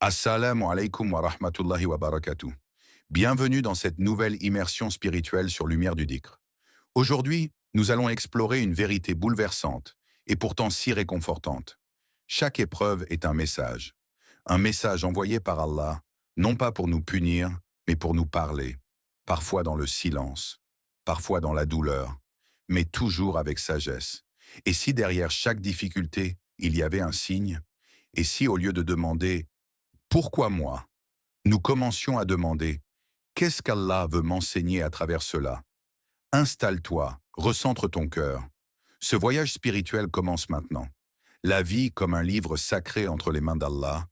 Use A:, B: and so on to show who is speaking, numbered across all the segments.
A: Assalamu alaikum wa rahmatullahi wa barakatuh. Bienvenue dans cette nouvelle immersion spirituelle sur Lumière du Dhikr. Aujourd'hui, nous allons explorer une vérité bouleversante et pourtant si réconfortante. Chaque épreuve est un message envoyé par Allah, non pas pour nous punir, mais pour nous parler, parfois dans le silence, parfois dans la douleur, mais toujours avec sagesse. Et si derrière chaque difficulté, il y avait un signe, et si au lieu de demander pourquoi moi, nous commencions à demander qu'est-ce qu'Allah veut m'enseigner à travers cela? Installe-toi, recentre ton cœur. Ce voyage spirituel commence maintenant. La vie, comme un livre sacré entre les mains d'Allah,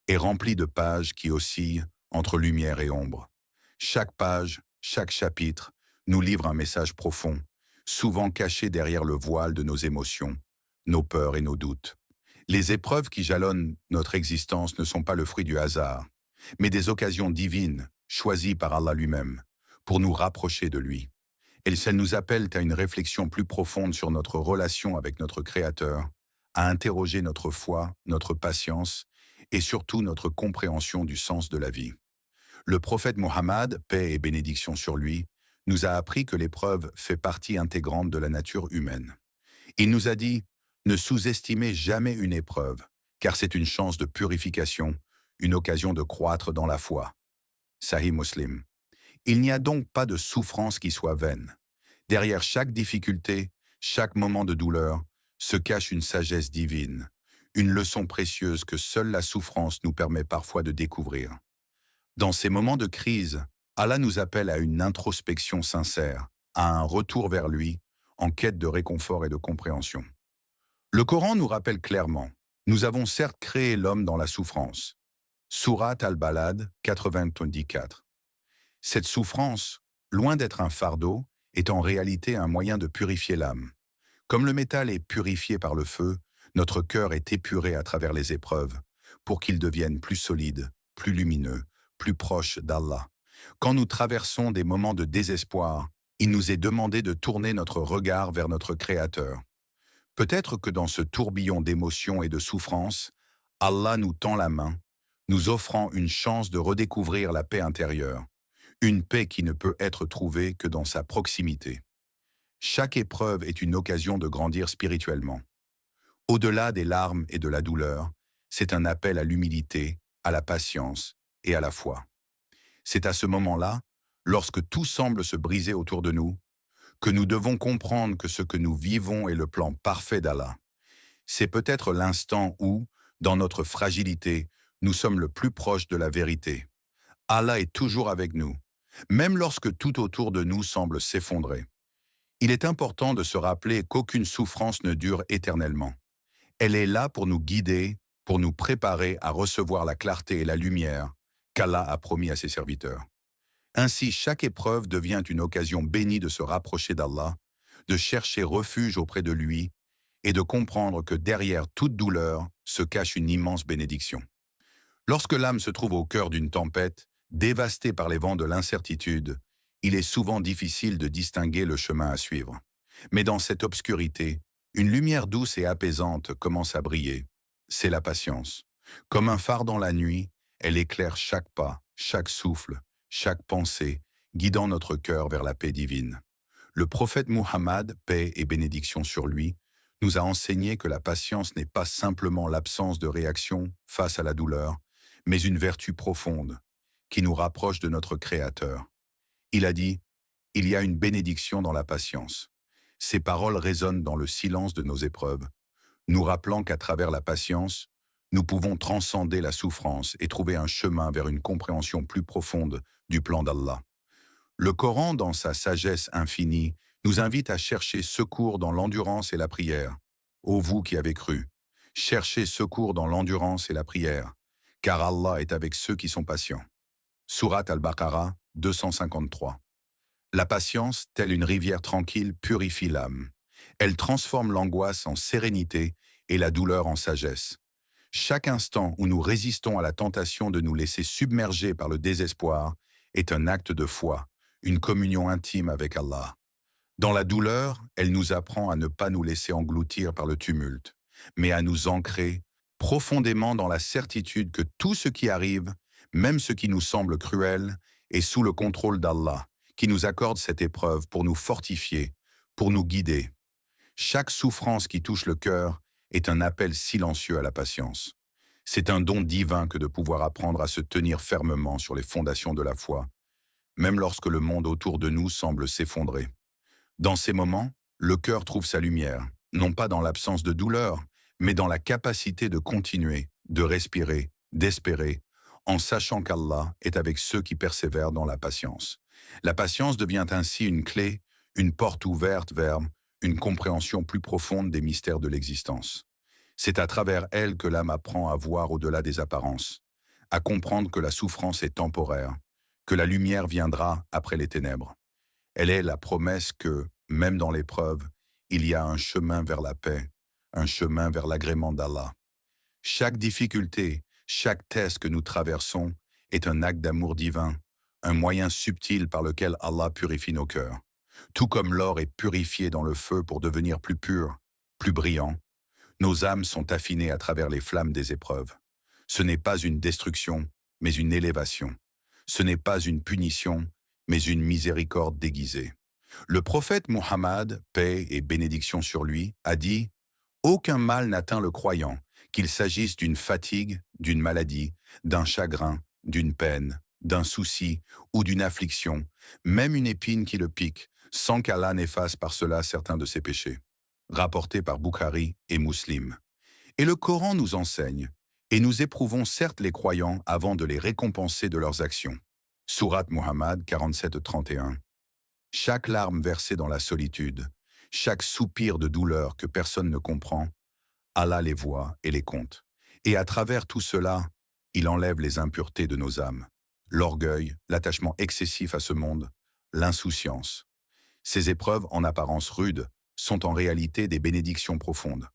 A: est remplie de pages qui oscillent entre lumière et ombre. Chaque page, chaque chapitre, nous livre un message profond, souvent caché derrière le voile de nos émotions, nos peurs et nos doutes. Les épreuves qui jalonnent notre existence ne sont pas le fruit du hasard, mais des occasions divines, choisies par Allah lui-même, pour nous rapprocher de lui. Et elles nous appellent à une réflexion plus profonde sur notre relation avec notre Créateur, à interroger notre foi, notre patience et surtout notre compréhension du sens de la vie. Le prophète Mohammed, paix et bénédiction sur lui, nous a appris que l'épreuve fait partie intégrante de la nature humaine. Il nous a dit: ne sous-estimez jamais une épreuve, car c'est une chance de purification, une occasion de croître dans la foi. Sahih Muslim. Il n'y a donc pas de souffrance qui soit vaine. Derrière chaque difficulté, chaque moment de douleur, se cache une sagesse divine, une leçon précieuse que seule la souffrance nous permet parfois de découvrir. Dans ces moments de crise, Allah nous appelle à une introspection sincère, à un retour vers lui, en quête de réconfort et de compréhension. Le Coran nous rappelle clairement: nous avons certes créé l'homme dans la souffrance. Sourate Al-Balad 94. Cette souffrance, loin d'être un fardeau, est en réalité un moyen de purifier l'âme. Comme le métal est purifié par le feu, notre cœur est épuré à travers les épreuves, pour qu'il devienne plus solide, plus lumineux, plus proche d'Allah. Quand nous traversons des moments de désespoir, il nous est demandé de tourner notre regard vers notre Créateur. Peut-être que dans ce tourbillon d'émotions et de souffrances, Allah nous tend la main, nous offrant une chance de redécouvrir la paix intérieure, une paix qui ne peut être trouvée que dans sa proximité. Chaque épreuve est une occasion de grandir spirituellement. Au-delà des larmes et de la douleur, c'est un appel à l'humilité, à la patience et à la foi. C'est à ce moment-là, lorsque tout semble se briser autour de nous, que nous devons comprendre que ce que nous vivons est le plan parfait d'Allah. C'est peut-être l'instant où, dans notre fragilité, nous sommes le plus proches de la vérité. Allah est toujours avec nous, même lorsque tout autour de nous semble s'effondrer. Il est important de se rappeler qu'aucune souffrance ne dure éternellement. Elle est là pour nous guider, pour nous préparer à recevoir la clarté et la lumière qu'Allah a promis à ses serviteurs. Ainsi, chaque épreuve devient une occasion bénie de se rapprocher d'Allah, de chercher refuge auprès de lui et de comprendre que derrière toute douleur se cache une immense bénédiction. Lorsque l'âme se trouve au cœur d'une tempête, dévastée par les vents de l'incertitude, il est souvent difficile de distinguer le chemin à suivre. Mais dans cette obscurité, une lumière douce et apaisante commence à briller. C'est la patience. Comme un phare dans la nuit, elle éclaire chaque pas, chaque souffle, chaque pensée, guidant notre cœur vers la paix divine. Le prophète Muhammad, paix et bénédiction sur lui, nous a enseigné que la patience n'est pas simplement l'absence de réaction face à la douleur, mais une vertu profonde qui nous rapproche de notre Créateur. Il a dit: il y a une bénédiction dans la patience. Ces paroles résonnent dans le silence de nos épreuves, nous rappelant qu'à travers la patience, nous pouvons transcender la souffrance et trouver un chemin vers une compréhension plus profonde du plan d'Allah. Le Coran, dans sa sagesse infinie, nous invite à chercher secours dans l'endurance et la prière. Ô vous qui avez cru, cherchez secours dans l'endurance et la prière, car Allah est avec ceux qui sont patients. Sourate Al-Baqarah 253. La patience, telle une rivière tranquille, purifie l'âme. Elle transforme l'angoisse en sérénité et la douleur en sagesse. Chaque instant où nous résistons à la tentation de nous laisser submerger par le désespoir est un acte de foi, une communion intime avec Allah. Dans la douleur, elle nous apprend à ne pas nous laisser engloutir par le tumulte, mais à nous ancrer profondément dans la certitude que tout ce qui arrive, même ce qui nous semble cruel, est sous le contrôle d'Allah, qui nous accorde cette épreuve pour nous fortifier, pour nous guider. Chaque souffrance qui touche le cœur est un appel silencieux à la patience. C'est un don divin que de pouvoir apprendre à se tenir fermement sur les fondations de la foi, même lorsque le monde autour de nous semble s'effondrer. Dans ces moments, le cœur trouve sa lumière, non pas dans l'absence de douleur, mais dans la capacité de continuer, de respirer, d'espérer, en sachant qu'Allah est avec ceux qui persévèrent dans la patience. La patience devient ainsi une clé, une porte ouverte vers une compréhension plus profonde des mystères de l'existence. C'est à travers elle que l'âme apprend à voir au-delà des apparences, à comprendre que la souffrance est temporaire, que la lumière viendra après les ténèbres. Elle est la promesse que, même dans l'épreuve, il y a un chemin vers la paix, un chemin vers l'agrément d'Allah. Chaque difficulté, chaque test que nous traversons est un acte d'amour divin, un moyen subtil par lequel Allah purifie nos cœurs. Tout comme l'or est purifié dans le feu pour devenir plus pur, plus brillant, nos âmes sont affinées à travers les flammes des épreuves. Ce n'est pas une destruction, mais une élévation. Ce n'est pas une punition, mais une miséricorde déguisée. Le prophète Muhammad, paix et bénédiction sur lui, a dit « Aucun mal n'atteint le croyant, qu'il s'agisse d'une fatigue, d'une maladie, d'un chagrin, d'une peine, d'un souci ou d'une affliction, même une épine qui le pique, sans qu'Allah n'efface par cela certains de ses péchés. » Rapporté par Bukhari et Muslim. Et le Coran nous enseigne, et nous éprouvons certes les croyants avant de les récompenser de leurs actions. Sourate Muhammad 47-31. Chaque larme versée dans la solitude, chaque soupir de douleur que personne ne comprend, Allah les voit et les compte. Et à travers tout cela, il enlève les impuretés de nos âmes, l'orgueil, l'attachement excessif à ce monde, l'insouciance. Ces épreuves, en apparence rudes, sont en réalité des bénédictions profondes.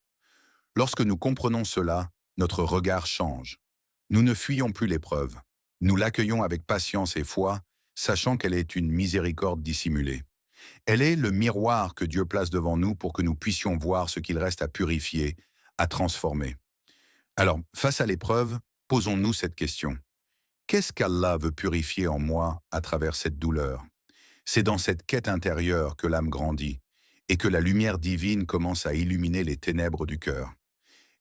A: Lorsque nous comprenons cela, notre regard change. Nous ne fuyons plus l'épreuve. Nous l'accueillons avec patience et foi, sachant qu'elle est une miséricorde dissimulée. Elle est le miroir que Dieu place devant nous pour que nous puissions voir ce qu'il reste à purifier, à transformer. Alors, face à l'épreuve, posons-nous cette question. Qu'est-ce qu'Allah veut purifier en moi à travers cette douleur? C'est dans cette quête intérieure que l'âme grandit et que la lumière divine commence à illuminer les ténèbres du cœur.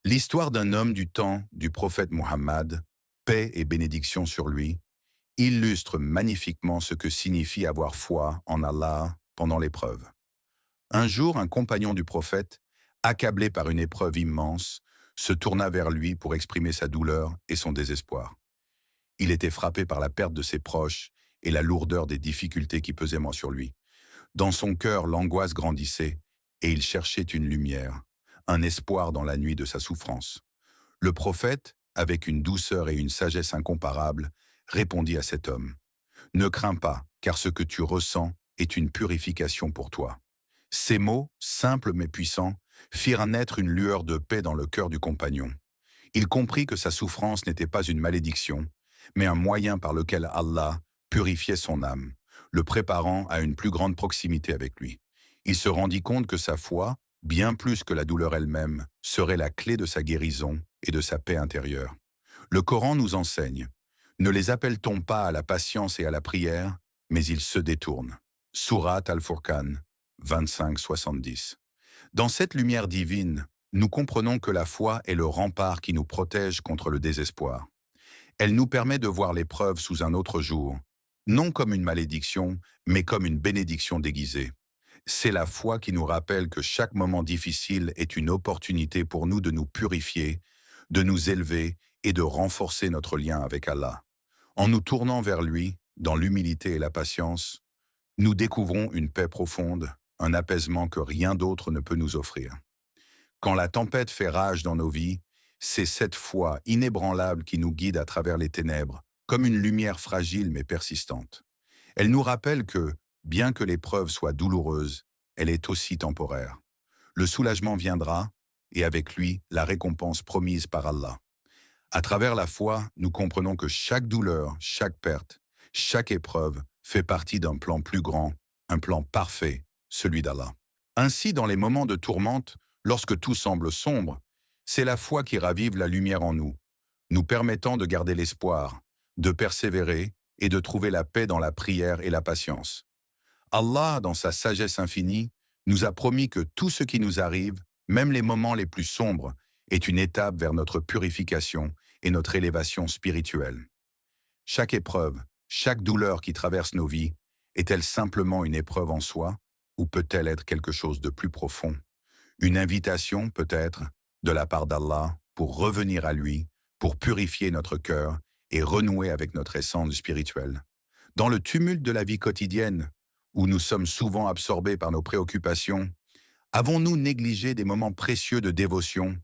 A: L'histoire d'un homme du temps du prophète Muhammad, paix et bénédiction sur lui, illustre magnifiquement ce que signifie avoir foi en Allah pendant l'épreuve. Un jour, un compagnon du prophète, accablé par une épreuve immense, se tourna vers lui pour exprimer sa douleur et son désespoir. Il était frappé par la perte de ses proches et la lourdeur des difficultés qui pesaient sur lui. Dans son cœur, l'angoisse grandissait et il cherchait une lumière, un espoir dans la nuit de sa souffrance. Le prophète, avec une douceur et une sagesse incomparables, répondit à cet homme. « Ne crains pas, car ce que tu ressens est une purification pour toi. » Ces mots, simples mais puissants, firent naître une lueur de paix dans le cœur du compagnon. Il comprit que sa souffrance n'était pas une malédiction, mais un moyen par lequel Allah purifiait son âme, le préparant à une plus grande proximité avec lui. Il se rendit compte que sa foi, bien plus que la douleur elle-même, serait la clé de sa guérison et de sa paix intérieure. Le Coran nous enseigne « Ne les appelle-t-on pas à la patience et à la prière, mais ils se détournent. » Sourate Al-Furqan 25-70. Dans cette lumière divine, nous comprenons que la foi est le rempart qui nous protège contre le désespoir. Elle nous permet de voir l'épreuve sous un autre jour, non comme une malédiction, mais comme une bénédiction déguisée. C'est la foi qui nous rappelle que chaque moment difficile est une opportunité pour nous de nous purifier, de nous élever et de renforcer notre lien avec Allah. En nous tournant vers lui, dans l'humilité et la patience, nous découvrons une paix profonde, un apaisement que rien d'autre ne peut nous offrir. Quand la tempête fait rage dans nos vies, c'est cette foi inébranlable qui nous guide à travers les ténèbres, comme une lumière fragile mais persistante. Elle nous rappelle que, bien que l'épreuve soit douloureuse, elle est aussi temporaire. Le soulagement viendra, et avec lui, la récompense promise par Allah. À travers la foi, nous comprenons que chaque douleur, chaque perte, chaque épreuve fait partie d'un plan plus grand, un plan parfait, celui d'Allah. Ainsi, dans les moments de tourmente, lorsque tout semble sombre, C'est la foi qui ravive la lumière en nous, nous permettant de garder l'espoir, de persévérer et de trouver la paix dans la prière et la patience. Allah, dans sa sagesse infinie, nous a promis que tout ce qui nous arrive, même les moments les plus sombres, est une étape vers notre purification et notre élévation spirituelle. Chaque épreuve, chaque douleur qui traverse nos vies, est-elle simplement une épreuve en soi, ou peut-elle être quelque chose de plus profond? Une invitation, peut-être, de la part d'Allah pour revenir à lui, pour purifier notre cœur et renouer avec notre essence spirituelle. Dans le tumulte de la vie quotidienne, où nous sommes souvent absorbés par nos préoccupations, avons-nous négligé des moments précieux de dévotion,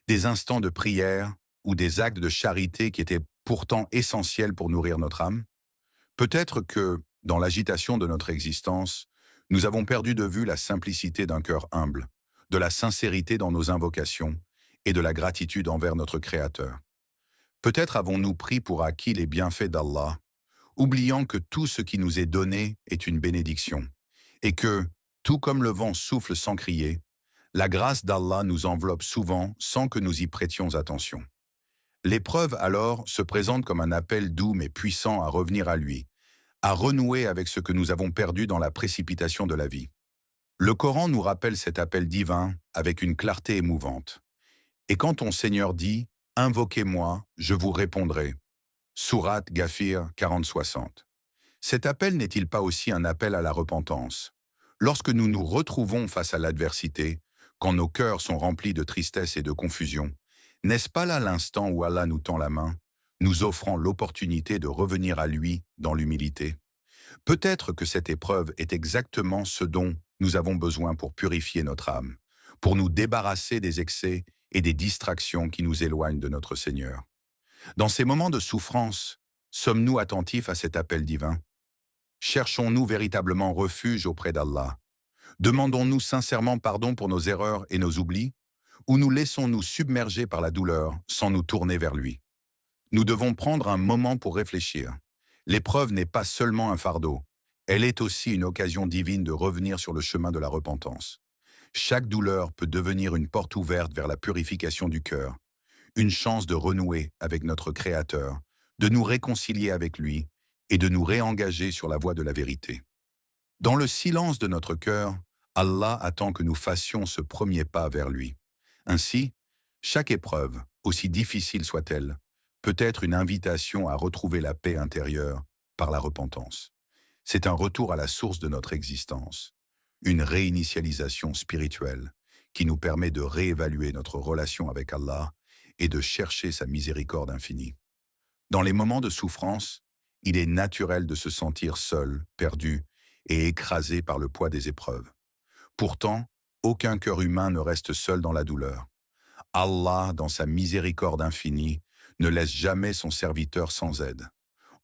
A: des instants de prière ou des actes de charité qui étaient pourtant essentiels pour nourrir notre âme? Peut-être que, dans l'agitation de notre existence, nous avons perdu de vue la simplicité d'un cœur humble, de la sincérité dans nos invocations et de la gratitude envers notre Créateur. Peut-être avons-nous pris pour acquis les bienfaits d'Allah, oubliant que tout ce qui nous est donné est une bénédiction, et que, tout comme le vent souffle sans crier, la grâce d'Allah nous enveloppe souvent sans que nous y prêtions attention. L'épreuve alors se présente comme un appel doux mais puissant à revenir à lui, à renouer avec ce que nous avons perdu dans la précipitation de la vie. Le Coran nous rappelle cet appel divin avec une clarté émouvante. Et quand ton Seigneur dit « Invoquez-moi, je vous répondrai » Sourate Ghafir 40-60. Cet appel n'est-il pas aussi un appel à la repentance? Lorsque nous nous retrouvons face à l'adversité, quand nos cœurs sont remplis de tristesse et de confusion, n'est-ce pas là l'instant où Allah nous tend la main, nous offrant l'opportunité de revenir à lui dans l'humilité? Peut-être que cette épreuve est exactement ce dont nous avons besoin pour purifier notre âme, pour nous débarrasser des excès et des distractions qui nous éloignent de notre Seigneur. Dans ces moments de souffrance, sommes-nous attentifs à cet appel divin? Cherchons-nous véritablement refuge auprès d'Allah? Demandons-nous sincèrement pardon pour nos erreurs et nos oublis? Ou nous laissons-nous submerger par la douleur sans nous tourner vers lui? Nous devons prendre un moment pour réfléchir. L'épreuve n'est pas seulement un fardeau, elle est aussi une occasion divine de revenir sur le chemin de la repentance. Chaque douleur peut devenir une porte ouverte vers la purification du cœur, une chance de renouer avec notre Créateur, de nous réconcilier avec lui et de nous réengager sur la voie de la vérité. Dans le silence de notre cœur, Allah attend que nous fassions ce premier pas vers lui. Ainsi, chaque épreuve, aussi difficile soit-elle, peut être une invitation à retrouver la paix intérieure par la repentance. C'est un retour à la source de notre existence, une réinitialisation spirituelle qui nous permet de réévaluer notre relation avec Allah et de chercher sa miséricorde infinie. Dans les moments de souffrance, il est naturel de se sentir seul, perdu et écrasé par le poids des épreuves. Pourtant, aucun cœur humain ne reste seul dans la douleur. Allah, dans sa miséricorde infinie, ne laisse jamais son serviteur sans aide.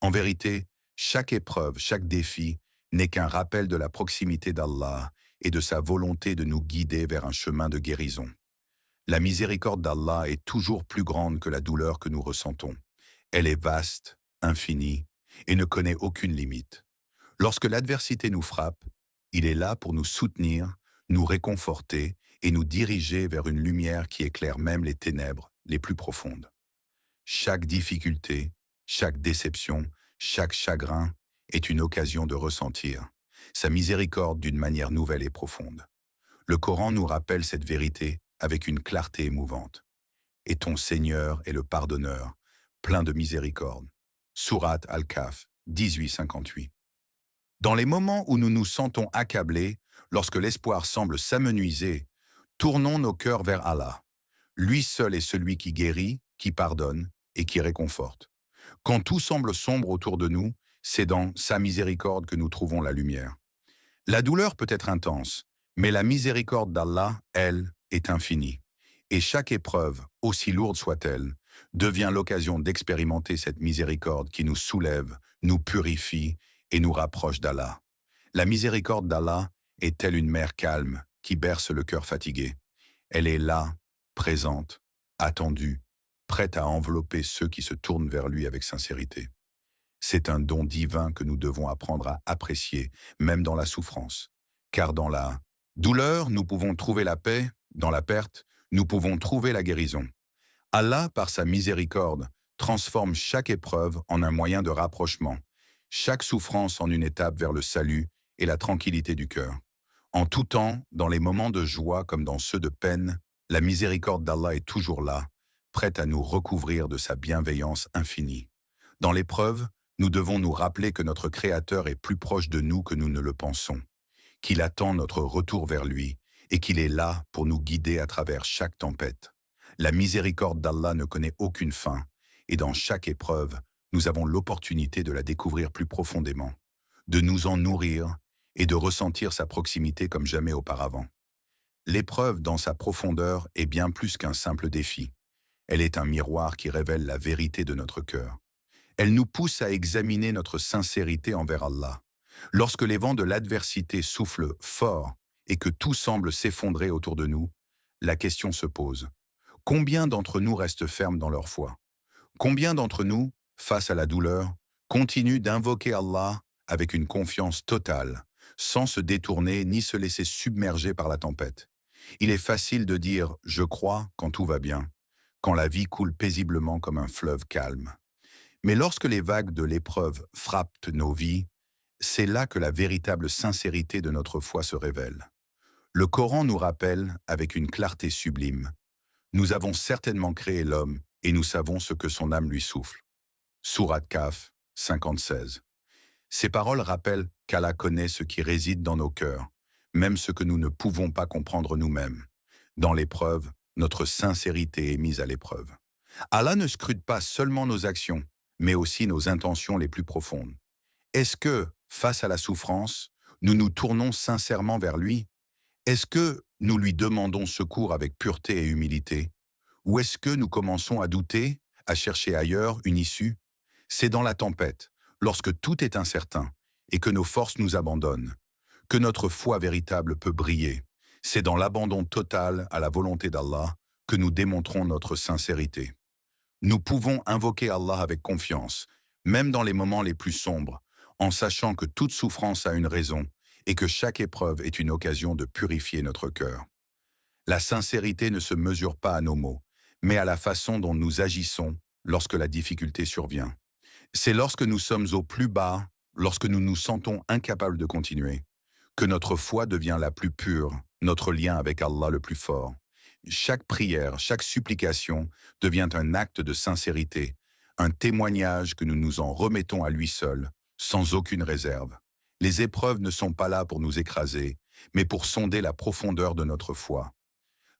A: En vérité, chaque épreuve, chaque défi n'est qu'un rappel de la proximité d'Allah et de sa volonté de nous guider vers un chemin de guérison. La miséricorde d'Allah est toujours plus grande que la douleur que nous ressentons. Elle est vaste, infinie et ne connaît aucune limite. Lorsque l'adversité nous frappe, il est là pour nous soutenir, nous réconforter et nous diriger vers une lumière qui éclaire même les ténèbres les plus profondes. Chaque difficulté, chaque déception, chaque chagrin est une occasion de ressentir sa miséricorde d'une manière nouvelle et profonde. Le Coran nous rappelle cette vérité avec une clarté émouvante. Et ton Seigneur est le pardonneur, plein de miséricorde. Sourate Al-Kahf 18-58. Dans les moments où nous nous sentons accablés, lorsque l'espoir semble s'amenuiser, tournons nos cœurs vers Allah. Lui seul est celui qui guérit, qui pardonne et qui réconforte. Quand tout semble sombre autour de nous, c'est dans sa miséricorde que nous trouvons la lumière. La douleur peut être intense, mais la miséricorde d'Allah, elle, est infinie. Et chaque épreuve, aussi lourde soit-elle, devient l'occasion d'expérimenter cette miséricorde qui nous soulève, nous purifie et nous rapproche d'Allah. La miséricorde d'Allah est telle une mer calme qui berce le cœur fatigué. Elle est là, présente, attendue, prête à envelopper ceux qui se tournent vers lui avec sincérité. C'est un don divin que nous devons apprendre à apprécier, même dans la souffrance. Car dans la douleur, nous pouvons trouver la paix, dans la perte, nous pouvons trouver la guérison. Allah, par sa miséricorde, transforme chaque épreuve en un moyen de rapprochement, chaque souffrance en une étape vers le salut et la tranquillité du cœur. En tout temps, dans les moments de joie comme dans ceux de peine, la miséricorde d'Allah est toujours là, prête à nous recouvrir de sa bienveillance infinie. Dans l'épreuve, nous devons nous rappeler que notre Créateur est plus proche de nous que nous ne le pensons, qu'il attend notre retour vers lui et qu'il est là pour nous guider à travers chaque tempête. La miséricorde d'Allah ne connaît aucune fin, et dans chaque épreuve, nous avons l'opportunité de la découvrir plus profondément, de nous en nourrir et de ressentir sa proximité comme jamais auparavant. L'épreuve dans sa profondeur est bien plus qu'un simple défi. Elle est un miroir qui révèle la vérité de notre cœur. Elle nous pousse à examiner notre sincérité envers Allah. Lorsque les vents de l'adversité soufflent fort et que tout semble s'effondrer autour de nous, la question se pose. Combien d'entre nous restent fermes dans leur foi? Combien d'entre nous, face à la douleur, continuent d'invoquer Allah avec une confiance totale, sans se détourner ni se laisser submerger par la tempête? Il est facile de dire « je crois » quand tout va bien, quand la vie coule paisiblement comme un fleuve calme. Mais lorsque les vagues de l'épreuve frappent nos vies, c'est là que la véritable sincérité de notre foi se révèle. Le Coran nous rappelle, avec une clarté sublime, « Nous avons certainement créé l'homme et nous savons ce que son âme lui souffle. » Sourate Kahf 56. Ces paroles rappellent qu'Allah connaît ce qui réside dans nos cœurs, même ce que nous ne pouvons pas comprendre nous-mêmes. Dans l'épreuve, notre sincérité est mise à l'épreuve. Allah ne scrute pas seulement nos actions, mais aussi nos intentions les plus profondes. Est-ce que, face à la souffrance, nous nous tournons sincèrement vers lui? Est-ce que nous lui demandons secours avec pureté et humilité? Ou est-ce que nous commençons à douter, à chercher ailleurs une issue? C'est dans la tempête, lorsque tout est incertain et que nos forces nous abandonnent, que notre foi véritable peut briller. C'est dans l'abandon total à la volonté d'Allah que nous démontrons notre sincérité. Nous pouvons invoquer Allah avec confiance, même dans les moments les plus sombres, en sachant que toute souffrance a une raison et que chaque épreuve est une occasion de purifier notre cœur. La sincérité ne se mesure pas à nos mots, mais à la façon dont nous agissons lorsque la difficulté survient. C'est lorsque nous sommes au plus bas, lorsque nous nous sentons incapables de continuer, que notre foi devient la plus pure, notre lien avec Allah le plus fort. Chaque prière, chaque supplication devient un acte de sincérité, un témoignage que nous nous en remettons à lui seul, sans aucune réserve. Les épreuves ne sont pas là pour nous écraser, mais pour sonder la profondeur de notre foi.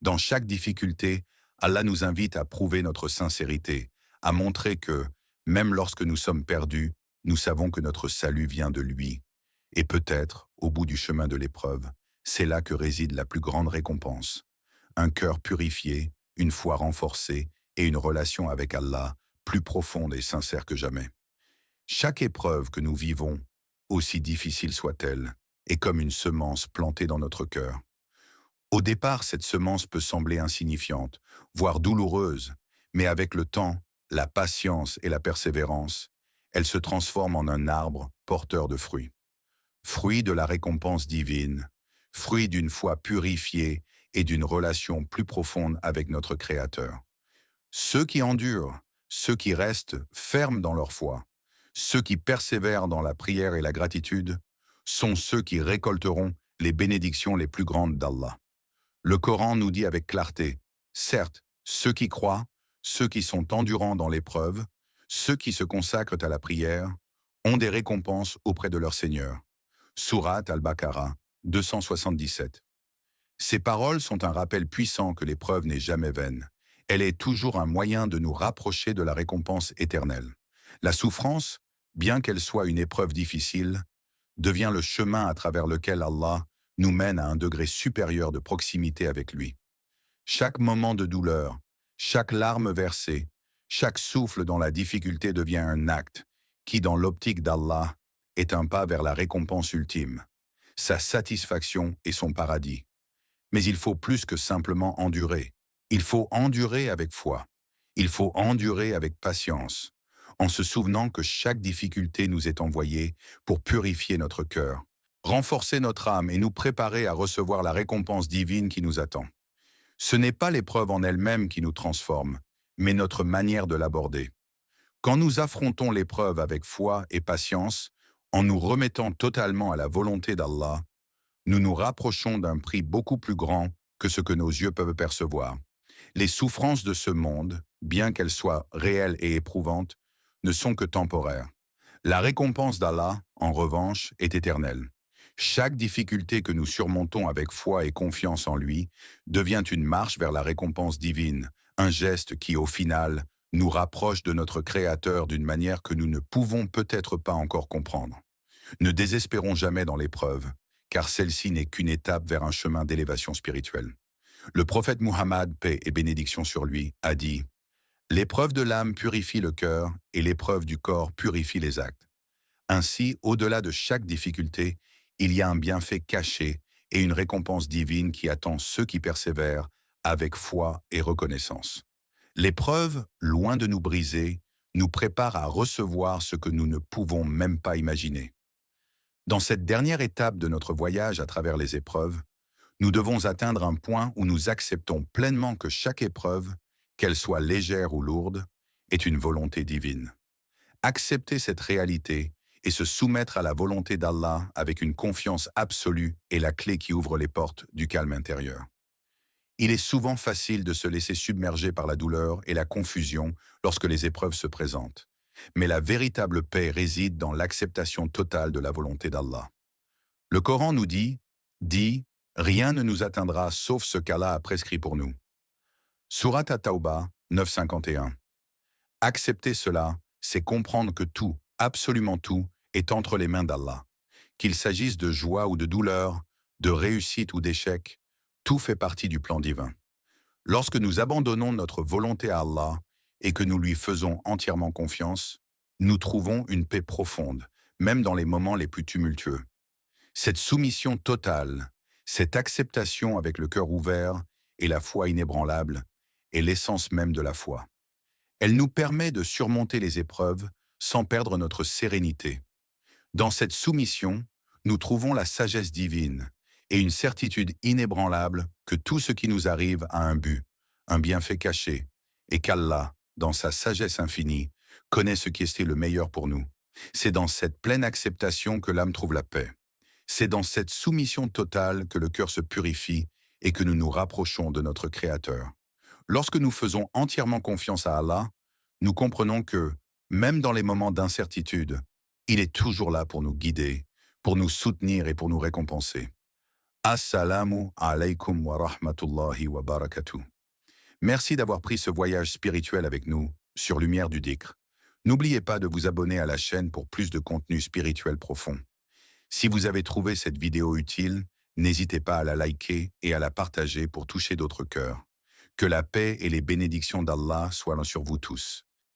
A: Dans chaque difficulté, Allah nous invite à prouver notre sincérité, à montrer que, même lorsque nous sommes perdus, nous savons que notre salut vient de lui. Et peut-être, au bout du chemin de l'épreuve, c'est là que réside la plus grande récompense. Un cœur purifié, une foi renforcée et une relation avec Allah plus profonde et sincère que jamais. Chaque épreuve que nous vivons, aussi difficile soit-elle, est comme une semence plantée dans notre cœur. Au départ, cette semence peut sembler insignifiante, voire douloureuse, mais avec le temps, la patience et la persévérance, elle se transforme en un arbre porteur de fruits. Fruit de la récompense divine, fruit d'une foi purifiée et d'une relation plus profonde avec notre Créateur. Ceux qui endurent, ceux qui restent fermes dans leur foi, ceux qui persévèrent dans la prière et la gratitude, sont ceux qui récolteront les bénédictions les plus grandes d'Allah. Le Coran nous dit avec clarté, certes, ceux qui croient, ceux qui sont endurants dans l'épreuve, ceux qui se consacrent à la prière, ont des récompenses auprès de leur Seigneur. Sourate Al-Baqarah 277. Ces paroles sont un rappel puissant que l'épreuve n'est jamais vaine. Elle est toujours un moyen de nous rapprocher de la récompense éternelle. La souffrance, bien qu'elle soit une épreuve difficile, devient le chemin à travers lequel Allah nous mène à un degré supérieur de proximité avec lui. Chaque moment de douleur, chaque larme versée, chaque souffle dans la difficulté devient un acte qui, dans l'optique d'Allah, est un pas vers la récompense ultime, sa satisfaction et son paradis. Mais il faut plus que simplement endurer. Il faut endurer avec foi. Il faut endurer avec patience, en se souvenant que chaque difficulté nous est envoyée pour purifier notre cœur, renforcer notre âme et nous préparer à recevoir la récompense divine qui nous attend. Ce n'est pas l'épreuve en elle-même qui nous transforme, mais notre manière de l'aborder. Quand nous affrontons l'épreuve avec foi et patience, en nous remettant totalement à la volonté d'Allah, nous nous rapprochons d'un prix beaucoup plus grand que ce que nos yeux peuvent percevoir. Les souffrances de ce monde, bien qu'elles soient réelles et éprouvantes, ne sont que temporaires. La récompense d'Allah, en revanche, est éternelle. Chaque difficulté que nous surmontons avec foi et confiance en lui devient une marche vers la récompense divine, un geste qui, au final, nous rapproche de notre Créateur d'une manière que nous ne pouvons peut-être pas encore comprendre. Ne désespérons jamais dans l'épreuve, car celle-ci n'est qu'une étape vers un chemin d'élévation spirituelle. Le prophète Muhammad, paix et bénédiction sur lui, a dit « L'épreuve de l'âme purifie le cœur et l'épreuve du corps purifie les actes. Ainsi, au-delà de chaque difficulté, il y a un bienfait caché et une récompense divine qui attend ceux qui persévèrent avec foi et reconnaissance. L'épreuve, loin de nous briser, nous prépare à recevoir ce que nous ne pouvons même pas imaginer. Dans cette dernière étape de notre voyage à travers les épreuves, nous devons atteindre un point où nous acceptons pleinement que chaque épreuve, qu'elle soit légère ou lourde, est une volonté divine. Accepter cette réalité et se soumettre à la volonté d'Allah avec une confiance absolue est la clé qui ouvre les portes du calme intérieur. Il est souvent facile de se laisser submerger par la douleur et la confusion lorsque les épreuves se présentent. Mais la véritable paix réside dans l'acceptation totale de la volonté d'Allah. Le Coran nous dit « Rien ne nous atteindra sauf ce qu'Allah a prescrit pour nous ». Surat At-Tawbah 951. Accepter cela, c'est comprendre que tout, absolument tout, est entre les mains d'Allah. Qu'il s'agisse de joie ou de douleur, de réussite ou d'échec, tout fait partie du plan divin. Lorsque nous abandonnons notre volonté à Allah et que nous lui faisons entièrement confiance, nous trouvons une paix profonde, même dans les moments les plus tumultueux. Cette soumission totale, cette acceptation avec le cœur ouvert et la foi inébranlable est l'essence même de la foi. Elle nous permet de surmonter les épreuves sans perdre notre sérénité. Dans cette soumission, nous trouvons la sagesse divine et une certitude inébranlable que tout ce qui nous arrive a un but, un bienfait caché, et qu'Allah, dans sa sagesse infinie, connaît ce qui est le meilleur pour nous. C'est dans cette pleine acceptation que l'âme trouve la paix. C'est dans cette soumission totale que le cœur se purifie et que nous nous rapprochons de notre Créateur. Lorsque nous faisons entièrement confiance à Allah, nous comprenons que, même dans les moments d'incertitude, il est toujours là pour nous guider, pour nous soutenir et pour nous récompenser. Assalamu alaikum wa rahmatullahi wa barakatuh. Merci d'avoir pris ce voyage spirituel avec nous sur Lumière du Dhikr. N'oubliez pas de vous abonner à la chaîne pour plus de contenu spirituel profond. Si vous avez trouvé cette vidéo utile, n'hésitez pas à la liker et à la partager pour toucher d'autres cœurs. Que la paix et les bénédictions d'Allah soient sur vous tous.